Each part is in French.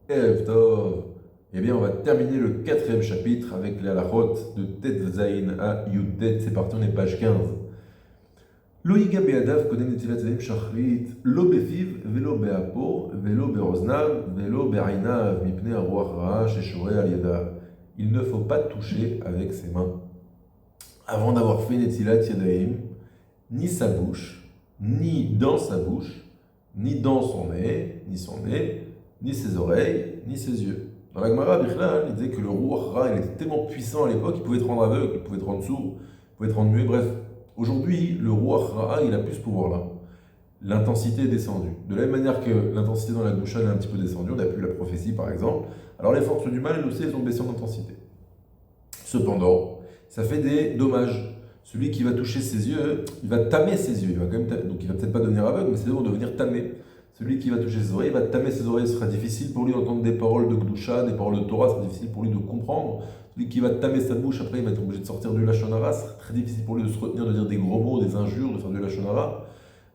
Erev Tov. Eh bien, on va terminer le quatrième chapitre avec les halachot de Tet Zayin à Yud. C'est parti, on est page 15. Lo yiga be'adav kodem netilat zayim shachrit, lo befiv, velo be'apo, velo be'oznav, velo be'ainav, mipnei haruach ra'a sheshoreh al yadav. Il ne faut pas toucher avec ses mains avant d'avoir fait netilat yadayim, ni sa bouche, ni dans sa bouche, ni dans son nez, ni ses oreilles, ni ses yeux. Dans la Gemara, Bichlal, il disait que le Ruach Ra, il était tellement puissant à l'époque, il pouvait te rendre aveugle, il pouvait te rendre sourd, il pouvait te rendre muet, bref. Aujourd'hui, le Ruach Ra, il a plus ce pouvoir-là. L'intensité est descendue. De la même manière que l'intensité dans la doucha est un petit peu descendue, on a plus la prophétie par exemple, alors les forces du mal, elles aussi, elles ont baissé en intensité. Cependant, ça fait des dommages. Celui qui va toucher ses yeux, il va tamer ses yeux. Il va quand même donc il va peut-être pas devenir aveugle, mais ses yeux vont devenir tamés. Celui qui va toucher ses oreilles, il va tamer ses oreilles. Ce sera difficile pour lui d'entendre des paroles de Gdusha, des paroles de Torah. Ce sera difficile pour lui de comprendre. Celui qui va tamer sa bouche, après, il va être obligé de sortir du Lashon Hara. Ce sera très difficile pour lui de se retenir, de dire des gros mots, des injures, de faire du Lashon Hara.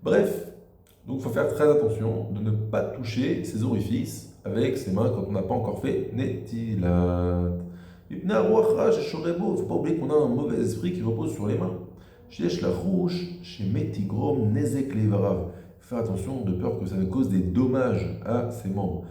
Bref, donc il faut faire très attention de ne pas toucher ses orifices avec ses mains quand on n'a pas encore fait Netilat. Il ne faut pas oublier qu'on a un mauvais esprit qui repose sur les mains. Faire attention de peur que ça ne cause des dommages à ses membres.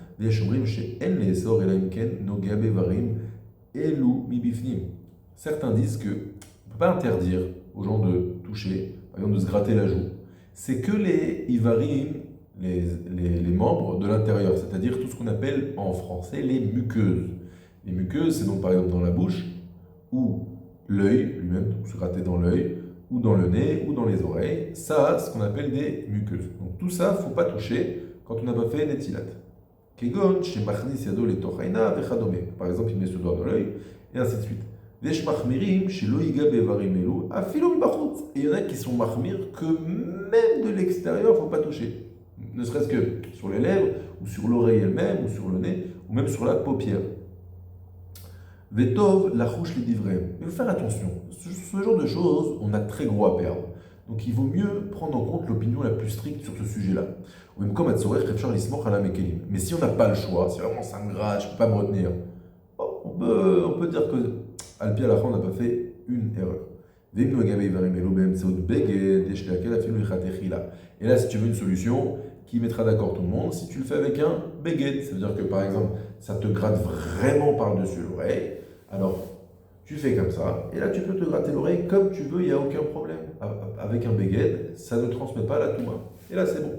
Certains disent que on ne peut pas interdire aux gens de toucher, par exemple de se gratter la joue. C'est que les ivarim, les membres de l'intérieur, c'est-à-dire tout ce qu'on appelle en français les muqueuses. Les muqueuses, c'est donc par exemple dans la bouche, ou l'œil lui-même, donc se gratter dans l'œil, ou dans le nez, ou dans les oreilles. Ça, ce qu'on appelle des muqueuses. Donc tout ça, il ne faut pas toucher quand on n'a pas fait netilat. Kegon, chez machnis yado le tochaina vechadome. Par exemple, il met ce doigt dans l'œil, et ainsi de suite. Vesh machmirim, chez loïga bevarim elu, afilo mibachut. Et il y en a qui sont mahmir que même de l'extérieur, il ne faut pas toucher. Ne serait-ce que sur les lèvres, ou sur l'oreille elle-même, ou sur le nez, ou même sur la paupière. Vetov, la rouche les divrem. Il faut faire attention. Ce genre de choses, on a très gros à perdre. Donc il vaut mieux prendre en compte l'opinion la plus stricte sur ce sujet-là. Ou même comme à Tsorech, Refchar Lismoch à la Mekelim. Mais si on n'a pas le choix, si vraiment ça me gratte, je ne peux pas me retenir, bon, on peut dire que Alpi Alakha, on n'a pas fait une erreur. Et là, si tu veux une solution qui mettra d'accord tout le monde, si tu le fais avec un beged, ça veut dire que par exemple, ça te gratte vraiment par-dessus l'oreille, alors tu fais comme ça, et là tu peux te gratter l'oreille comme tu veux, il n'y a aucun problème. Avec un beged, ça ne transmet pas la touma. Et là c'est bon.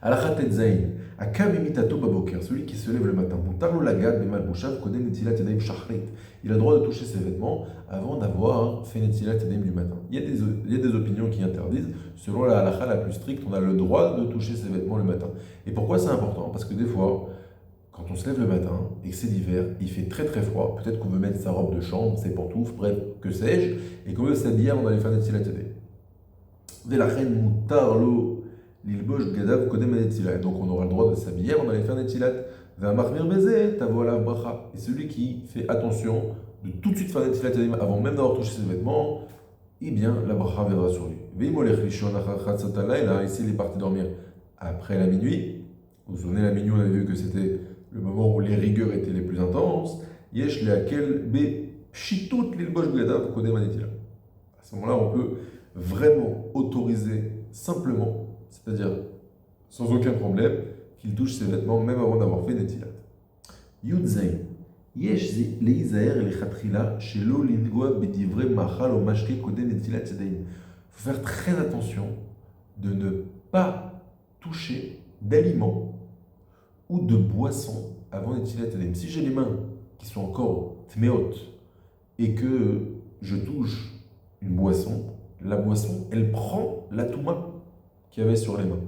Alachat et zayin, akam imitato baboker, celui qui se lève le matin, mutarlo lagad bemal bouchav kodem netilat yadayim shachrit. Il a le droit de toucher ses vêtements avant d'avoir fait netilat yadayim du matin. Il y a des opinions qui interdisent. Selon la halakha la plus stricte, on a le droit de toucher ses vêtements le matin. Et pourquoi c'est important? Parce que des fois, quand on se lève le matin et que c'est l'hiver, il fait très très froid, peut-être qu'on veut mettre sa robe de chambre, ses pantoufles, bref, que sais-je, et qu'on veut s'habiller avant d'aller faire netilat yadayim. Velachen mutarlo l'ilbosh gadav kodem netilat. Donc on aura le droit de s'habiller avant d'aller faire netilat. Va marmir baiser, ta voilà bracha. Et celui qui fait attention de tout de suite faire netilat avant même d'avoir touché ses vêtements, eh bien la bracha viendra sur lui. Veimolech lishon achar chatzot ici il est parti dormir après la minuit. Vous vous souvenez, la minuit on avait vu que c'était le moment où les rigueurs étaient les plus intenses. Yesh leakel be pshitut l'ilbosh gadav kodem netilat. À ce moment-là, on peut vraiment autoriser simplement, c'est-à-dire sans aucun problème, qu'il touche ses vêtements même avant d'avoir fait netilat. Yudzaï. Yesh leizaer lechatchila shelo lingua bedivrei machal o mashke kodem netilat yadayim. Il faut faire très attention de ne pas toucher d'aliments ou de boissons avant netilat yadayim. Si j'ai les mains qui sont encore tmeot et que je touche une boisson, la boisson, elle prend la touma qu'il y avait sur les mains.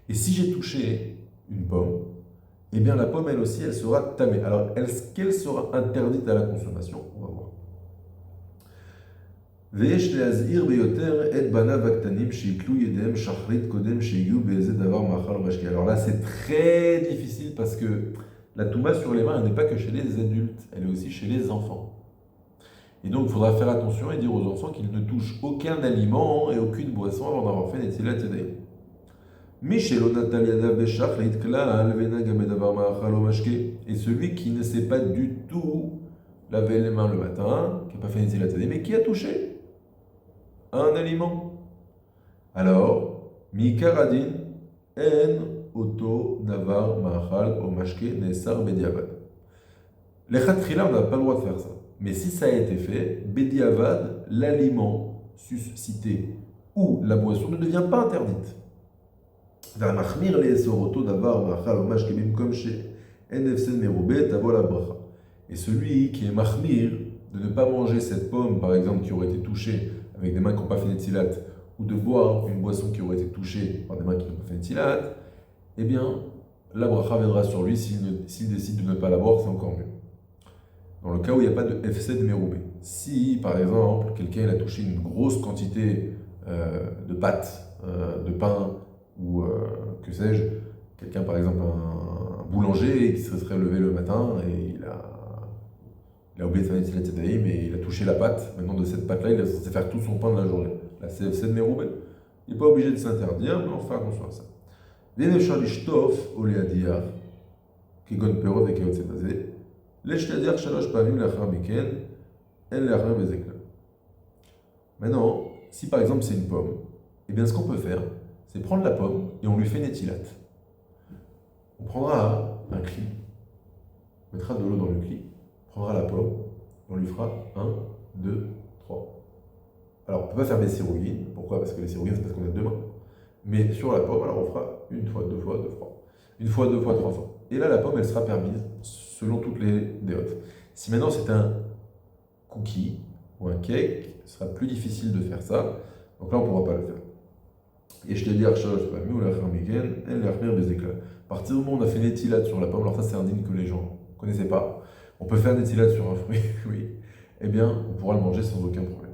Et si j'ai touché une pomme, eh bien la pomme, elle aussi, elle sera tamée. Alors, est-ce qu'elle sera interdite à la consommation? On va voir. ויש להזהיר ביותר את בניו הקטנים שיקלו ידיהם שחרית קודם שהגיעו באיזה דבר מאכל או משקה. Alors là, c'est très difficile parce que la touma sur les mains, elle n'est pas que chez les adultes, elle est aussi chez les enfants. Et donc, il faudra faire attention et dire aux enfants qu'ils ne touchent aucun aliment et aucune boisson avant d'avoir fait netilat yadayim. Et celui qui ne sait pas du tout laver les mains le matin, qui n'a pas fait une tilatadé, mais qui a touché un aliment. Alors, Mikaradin en auto davar ma'achal o mashke nesar bediavad. Les khatrila, on n'a pas le droit de faire ça. Mais si ça a été fait, bediavad, l'aliment suscité ou la boisson ne devient pas interdite. Et celui qui est mahmir de ne pas manger cette pomme, par exemple, qui aurait été touchée avec des mains qui n'ont pas fait netzilat, ou de boire une boisson qui aurait été touchée par des mains qui n'ont pas fait netzilat, eh bien, la bracha viendra sur lui. S'il décide de ne pas la boire, c'est encore mieux. Dans le cas où il n'y a pas de FCD méroubé. Si, par exemple, quelqu'un a touché une grosse quantité de pâtes, de pain, ou que sais-je, quelqu'un, par exemple, un boulanger qui se serait levé le matin et il a oublié de faire une tilat yadayim, mais il a touché la pâte. Maintenant, de cette pâte-là, il est censé faire tout son pain de la journée. La CFC de Méroubé. Il n'est pas obligé de s'interdire, mais on fait attention à ça. Maintenant, si par exemple c'est une pomme, eh bien ce qu'on peut faire, c'est prendre la pomme et on lui fait une étilate. On prendra un cli, on mettra de l'eau dans le cli, on prendra la pomme, et on lui fera 1, 2, 3. Alors on ne peut pas faire des cirouillines, pourquoi? Parce que les cirouillines c'est parce qu'on a deux mains. Mais sur la pomme, alors on fera une fois, deux fois, deux fois. Une fois, deux fois, trois fois. Et là la pomme elle sera permise selon toutes les déotes. Si maintenant c'est un cookie ou un cake, ce sera plus difficile de faire ça. Donc là on ne pourra pas le faire. Et je te dis, à partir du moment où on a fait une étilade sur la pomme, alors ça c'est un digne que les gens ne connaissaient pas, on peut faire une étilade sur un fruit, oui, eh bien on pourra le manger sans aucun problème.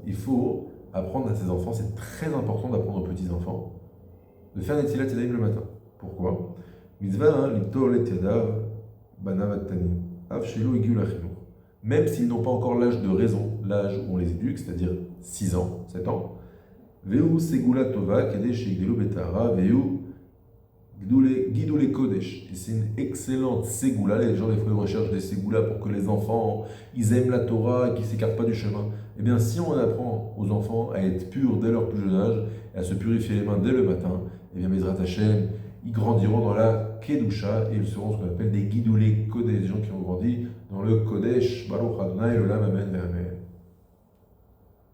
Il faut apprendre à ses enfants, c'est très important d'apprendre aux petits-enfants, de faire une étilade le matin. Pourquoi? Même s'ils n'ont pas encore l'âge de raison, l'âge où on les éduque, c'est-à-dire 6 ans, 7 ans, Veu segula tova kede sheigdelu betara veu gidule kodesh. Et c'est une excellente segula. Les gens des fois recherchent des segulas pour que les enfants ils aiment la Torah et qu'ils ne s'écartent pas du chemin. Eh bien, si on apprend aux enfants à être purs dès leur plus jeune âge et à se purifier les mains dès le matin, eh bien, Bezrat Hashem, ils grandiront dans la Kedusha et ils seront ce qu'on appelle des Gidule Kodesh, des gens qui ont grandi dans le Kodesh. Baruch Adonai, Olam, Amen, Amen.